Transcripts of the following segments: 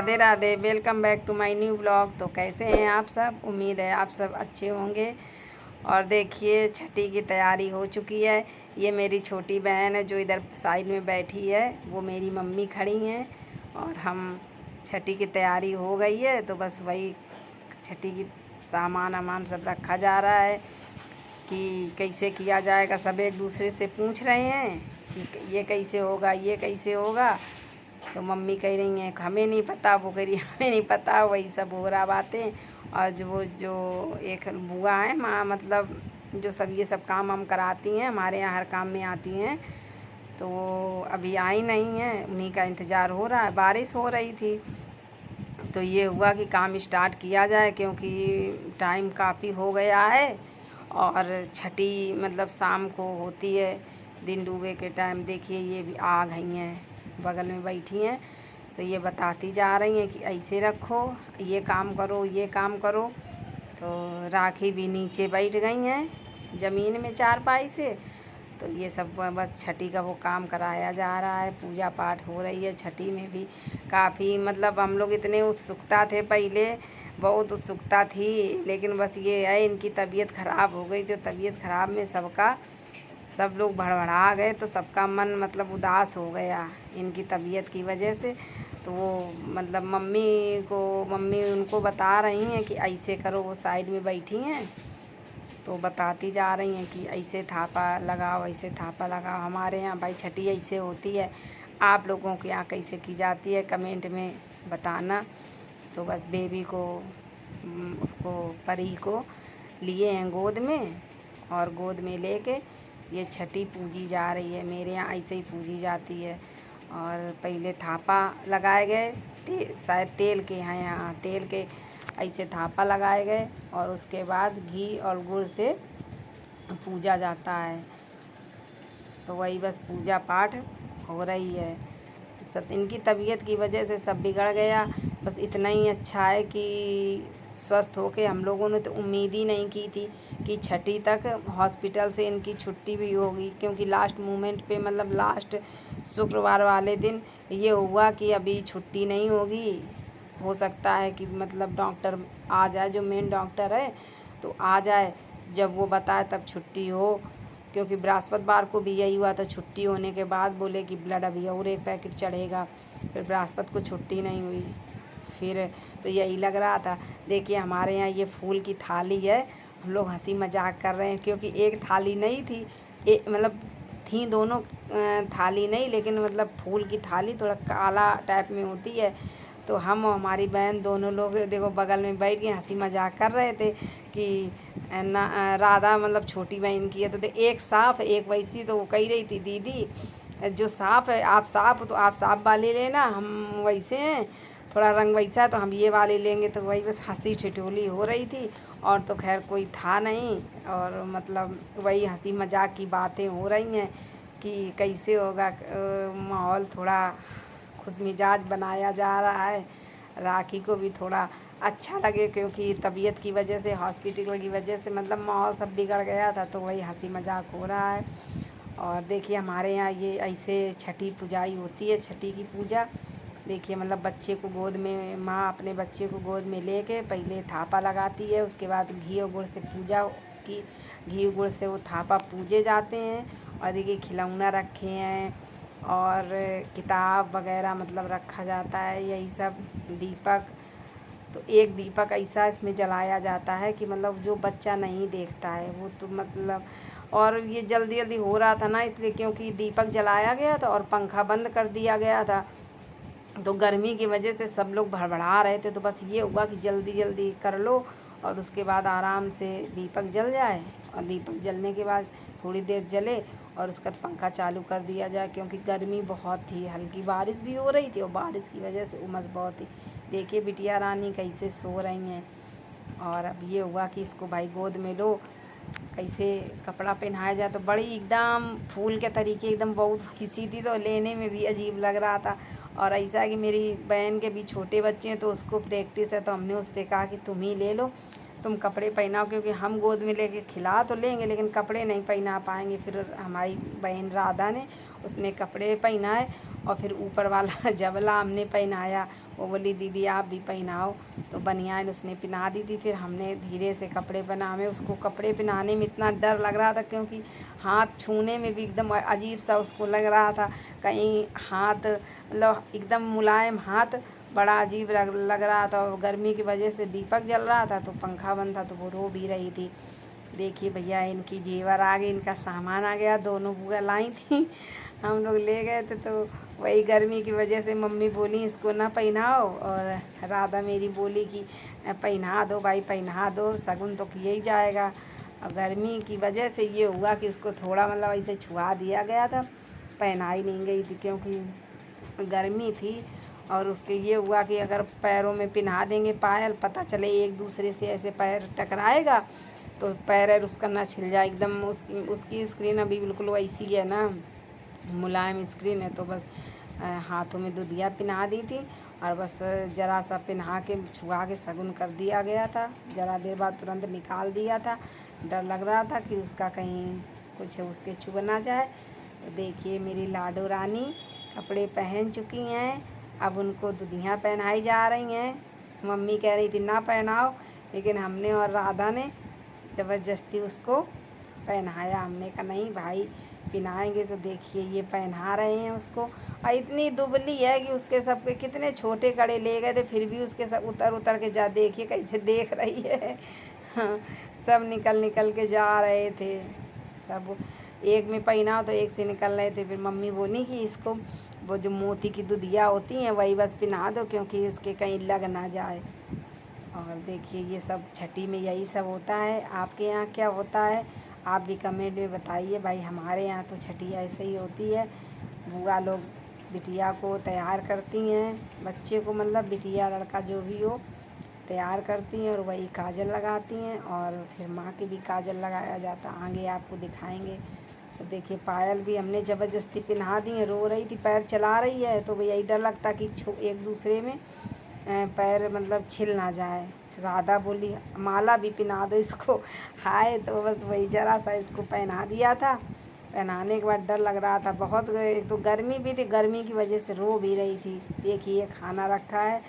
Radhe Radhe. Welcome back to my new blog. तो कैसे हैं आप सब? उम्मीद है आप सब अच्छे होंगे। और देखिए छठी की तैयारी हो चुकी है। ये मेरी छोटी बहन है जो इधर साइड में बैठी है, वो मेरी मम्मी खड़ी हैं और हम छठी की तैयारी हो गई है। तो बस वही छठी की सामान वामान सब रखा जा रहा है कि कैसे किया जाएगा। सब एक दूसरे से पूछ रहे हैं कि ये कैसे होगा, ये कैसे होगा। तो मम्मी कह रही हैं हमें नहीं पता, वो कह रही हमें नहीं पता। वही सब हो रहा बातें। और जो एक बुआ है माँ, मतलब जो सब ये सब काम हम कराती हैं, हमारे यहाँ हर काम में आती हैं, तो वो अभी आई नहीं है। उन्हीं का इंतज़ार हो रहा है। बारिश हो रही थी तो ये हुआ कि काम स्टार्ट किया जाए, क्योंकि टाइम काफ़ी हो गया है। और छठी मतलब शाम को होती है, दिन डूबे के टाइम। देखिए ये भी आ गई हैं, बगल में बैठी हैं, तो ये बताती जा रही हैं कि ऐसे रखो, ये काम करो, ये काम करो। तो राखी भी नीचे बैठ गई हैं ज़मीन में चारपाई से। तो ये सब बस छठी का वो काम कराया जा रहा है। पूजा पाठ हो रही है छठी में भी। काफ़ी मतलब हम लोग इतने उत्सुकता थे पहले, बहुत उत्सुकता थी, लेकिन बस ये है इनकी तबीयत ख़राब हो गई। तो तबीयत ख़राब में सब लोग भड़बड़ा गए, तो सबका मन मतलब उदास हो गया इनकी तबीयत की वजह से। तो वो मतलब मम्मी उनको बता रही हैं कि ऐसे करो। वो साइड में बैठी हैं तो बताती जा रही हैं कि ऐसे थापा लगाओ, ऐसे थापा लगाओ। हमारे यहाँ भाई छठी ऐसे होती है। आप लोगों के यहाँ कैसे की जाती है कमेंट में बताना। तो बस बेबी को उसको परी को लिए हैं गोद में, और गोद में लेके ये छठी पूजी जा रही है। मेरे यहाँ ऐसे ही पूजी जाती है। और पहले थापा लगाए गए, शायद तेल के हैं यहाँ, तेल के ऐसे थापा लगाए गए, और उसके बाद घी और गुड़ से पूजा जाता है। तो वही बस पूजा पाठ हो रही है। सब इनकी तबीयत की वजह से सब बिगड़ गया। बस इतना ही अच्छा है कि स्वस्थ होके, हम लोगों ने तो उम्मीद ही नहीं की थी कि छठी तक हॉस्पिटल से इनकी छुट्टी भी होगी, क्योंकि लास्ट मोमेंट पे मतलब लास्ट शुक्रवार वाले दिन ये हुआ कि अभी छुट्टी नहीं होगी। हो सकता है कि मतलब डॉक्टर आ जाए, जो मेन डॉक्टर है तो आ जाए, जब वो बताए तब छुट्टी हो। क्योंकि बृहस्पतिवार को भी यही हुआ था, छुट्टी होने के बाद बोले कि ब्लड अभी और एक पैकेट चढ़ेगा। फिर बृहस्पति को छुट्टी नहीं हुई। फिर तो यही लग रहा था। देखिए हमारे यहाँ ये फूल की थाली है। हम लोग हंसी मजाक कर रहे हैं, क्योंकि एक थाली नहीं थी, मतलब थी दोनों थाली नहीं, लेकिन मतलब फूल की थाली थोड़ा काला टाइप में होती है। तो हम और हमारी बहन दोनों लोग देखो बगल में बैठ के हंसी मजाक कर रहे थे कि ना राधा मतलब छोटी बहन की है तो एक साफ़ एक वैसी। तो वो कह रही थी दीदी जो साफ़ है आप साफ़, तो आप साफ़ वाले लेना, हम वैसे हैं थोड़ा रंग वैसा है तो हम ये वाले लेंगे। तो वही बस हंसी ठिठोली हो रही थी, और तो खैर कोई था नहीं। और मतलब वही हंसी मजाक की बातें हो रही हैं कि कैसे होगा। माहौल थोड़ा खुशमिजाज बनाया जा रहा है, राखी को भी थोड़ा अच्छा लगे, क्योंकि तबीयत की वजह से, हॉस्पिटल की वजह से मतलब माहौल सब बिगड़ गया था। तो वही हंसी मजाक हो रहा है। और देखिए हमारे यहाँ ये ऐसे छठी पूजाई होती है, छठी की पूजा। देखिए मतलब बच्चे को गोद में, माँ अपने बच्चे को गोद में लेके पहले थापा लगाती है, उसके बाद घी और गुड़ से पूजा की, घी गुड़ से वो थापा पूजे जाते हैं। और देखिए खिलौना रखे हैं और किताब वगैरह मतलब रखा जाता है, यही सब। दीपक, तो एक दीपक ऐसा इसमें जलाया जाता है कि मतलब जो बच्चा नहीं देखता है वो तो मतलब। और ये जल्दी जल्दी हो रहा था ना, इसलिए क्योंकि दीपक जलाया गया था और पंखा बंद कर दिया गया था, तो गर्मी की वजह से सब लोग भड़बड़ा रहे थे। तो बस ये हुआ कि जल्दी जल्दी कर लो और उसके बाद आराम से दीपक जल जाए, और दीपक जलने के बाद थोड़ी देर जले और उसका पंखा चालू कर दिया जाए, क्योंकि गर्मी बहुत थी। हल्की बारिश भी हो रही थी और बारिश की वजह से उमस बहुत थी। देखिए बिटिया रानी कैसे सो रही हैं। और अब ये हुआ कि इसको भाई गोद में लो, कैसे कपड़ा पहनाया जाए। तो बड़ी एकदम फूल के तरीके एकदम बहुत खिसी थी, तो लेने में भी अजीब लग रहा था। और ऐसा है कि मेरी बहन के भी छोटे बच्चे हैं तो उसको प्रैक्टिस है, तो हमने उससे कहा कि तुम ही ले लो। तुम कपड़े पहनाओ, क्योंकि हम गोद में लेके खिला तो लेंगे लेकिन कपड़े नहीं पहना पाएंगे। फिर हमारी बहन राधा ने उसने कपड़े पहनाए और फिर ऊपर वाला जबला हमने पहनाया। वो बोली दीदी आप भी पहनाओ, तो बनियान उसने पहना दी थी। फिर हमने धीरे से कपड़े पहनाए। उसको कपड़े पहनाने में इतना डर लग रहा था, क्योंकि हाथ छूने में भी एकदम अजीब सा उसको लग रहा था। कहीं हाथ मतलब एकदम मुलायम हाथ, बड़ा अजीब लग रहा था। और गर्मी की वजह से दीपक जल रहा था तो पंखा बंद था, तो वो रो भी रही थी। देखिए भैया इनकी जेवर आ गई, इनका सामान आ गया। दोनों बुआ लाई थी, हम लोग ले गए थे। तो वही गर्मी की वजह से मम्मी बोली इसको ना पहनाओ, और राधा मेरी बोली कि पहना दो भाई, पहना दो, शगुन तो किया ही जाएगा। और गर्मी की वजह से ये हुआ कि उसको थोड़ा मतलब ऐसे छुआ दिया गया था, पहनाई नहीं गई थी क्योंकि गर्मी थी। और उसके ये हुआ कि अगर पैरों में पिन्हा देंगे पायल, पता चले एक दूसरे से ऐसे पैर टकराएगा तो पैर उसका ना छिल जाए एकदम। उसकी स्क्रीन अभी बिल्कुल वैसी है ना, मुलायम स्क्रीन है। तो बस हाथों में दुधिया पिन्हा दी थी और बस ज़रा सा पिन्हा के छुआ के शगुन कर दिया गया था। ज़रा देर बाद तुरंत निकाल दिया था। डर लग रहा था कि उसका कहीं कुछ उसके छुप ना जाए। तो देखिए मेरी लाडो रानी कपड़े पहन चुकी हैं। अब उनको दुधियाँ पहनाई जा रही हैं। मम्मी कह रही थी ना पहनाओ, लेकिन हमने और राधा ने ज़बरदस्ती उसको पहनाया। हमने कहा नहीं भाई पहनाएंगे। तो देखिए ये पहना रहे हैं उसको। और इतनी दुबली है कि उसके सबके कितने छोटे कड़े ले गए थे, फिर भी उसके सब उतर उतर के जा, देखिए कैसे देख रही है। हाँ, सब निकल निकल के जा रहे थे। सब एक में पहनाओ तो एक से निकल रहे थे। फिर मम्मी बोली कि इसको वो जो मोती की दुधिया होती हैं वही बस पहना दो, क्योंकि इसके कहीं लग ना जाए। और देखिए ये सब छठी में यही सब होता है। आपके यहाँ क्या होता है आप भी कमेंट में बताइए। भाई हमारे यहाँ तो छठी ऐसे ही होती है। बुआ लोग बिटिया को तैयार करती हैं, बच्चे को मतलब बिटिया लड़का जो भी हो तैयार करती हैं और वही काजल लगाती हैं। और फिर माँ के भी काजल लगाया जाता, आगे आपको दिखाएंगे। तो देखिए पायल भी हमने ज़बरदस्ती पहना दी है। रो रही थी, पैर चला रही है, तो यही डर लगता कि एक दूसरे में पैर मतलब छिल ना जाए। राधा बोली माला भी पहना दो इसको। हाय, तो बस वही ज़रा सा इसको पहना दिया था। पहनाने के बाद डर लग रहा था बहुत। एक तो गर्मी भी थी, गर्मी की वजह से रो भी रही थी। देखिए खाना रखा है,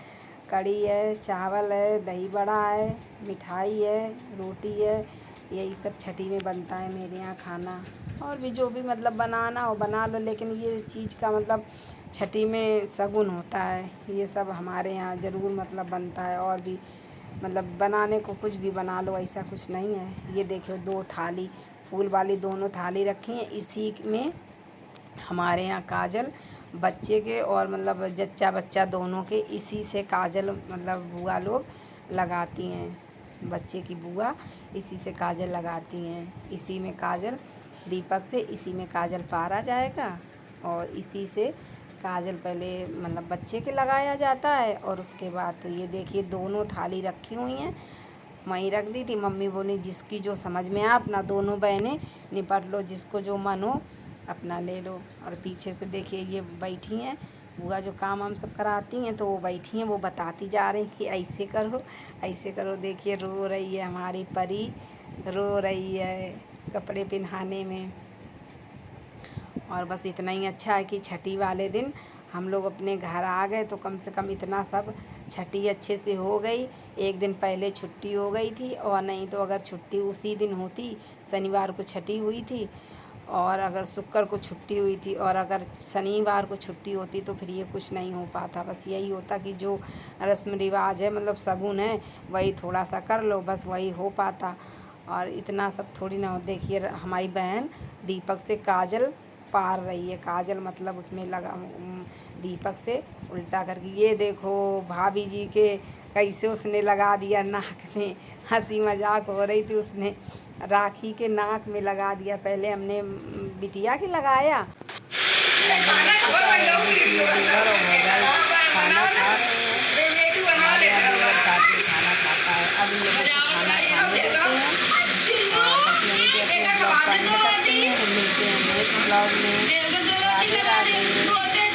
कढ़ी है, चावल है, दही बड़ा है, मिठाई है, रोटी है। यही सब छठी में बनता है मेरे यहाँ खाना। और भी जो भी मतलब बनाना हो बना लो, लेकिन ये चीज़ का मतलब छठी में शगुन होता है। ये सब हमारे यहाँ ज़रूर मतलब बनता है। और भी मतलब बनाने को कुछ भी बना लो, ऐसा कुछ नहीं है। ये देखिए 2 थाली फूल वाली दोनों थाली रखी हैं। इसी में हमारे यहाँ काजल बच्चे के और मतलब जच्चा बच्चा दोनों के इसी से काजल मतलब बुआ लोग लगाती हैं। बच्चे की बुआ इसी से काजल लगाती हैं। इसी में काजल दीपक से इसी में काजल पारा जाएगा और इसी से काजल पहले मतलब बच्चे के लगाया जाता है। और उसके बाद तो ये देखिए दोनों थाली रखी हुई हैं, वहीं रख दी थी। मम्मी बोली जिसकी जो समझ में आ अपना दोनों बहनें निपट लो, जिसको जो मन हो अपना ले लो। और पीछे से देखिए ये बैठी हैं बुआ, जो काम हम सब कराती हैं, तो वो बैठी हैं, वो बताती जा रही कि ऐसे करो ऐसे करो। देखिए रो रही है हमारी परी, रो रही है कपड़े पहनाने में। और बस इतना ही अच्छा है कि छठी वाले दिन हम लोग अपने घर आ गए, तो कम से कम इतना सब छठी अच्छे से हो गई। एक दिन पहले छुट्टी हो गई थी, और नहीं तो अगर छुट्टी उसी दिन होती, शनिवार को छठी हुई थी और अगर शुक्र को छुट्टी हुई थी, और अगर शनिवार को छुट्टी होती तो फिर ये कुछ नहीं हो पाता। बस यही होता कि जो रस्म रिवाज है मतलब शगुन है वही थोड़ा सा कर लो, बस वही हो पाता। और इतना सब थोड़ी ना हो। देखिए हमारी बहन दीपक से काजल पार रही है। काजल मतलब उसमें लगा दीपक से उल्टा करके। ये देखो भाभी जी के कैसे उसने लगा दिया नाक में। हंसी मजाक हो रही थी, उसने राखी के नाक में लगा दिया। पहले हमने बिटिया के लगाया, खाना खा रहे हैं। हमारे यहाँ देवर साथ में खाना खाता है। अब इन लोगों को खाना खाने देते हैं और बस यहीं पे अपने ब्लॉग का एंड करते हैं। मिलते हैं नेक्स्ट ब्लॉग में।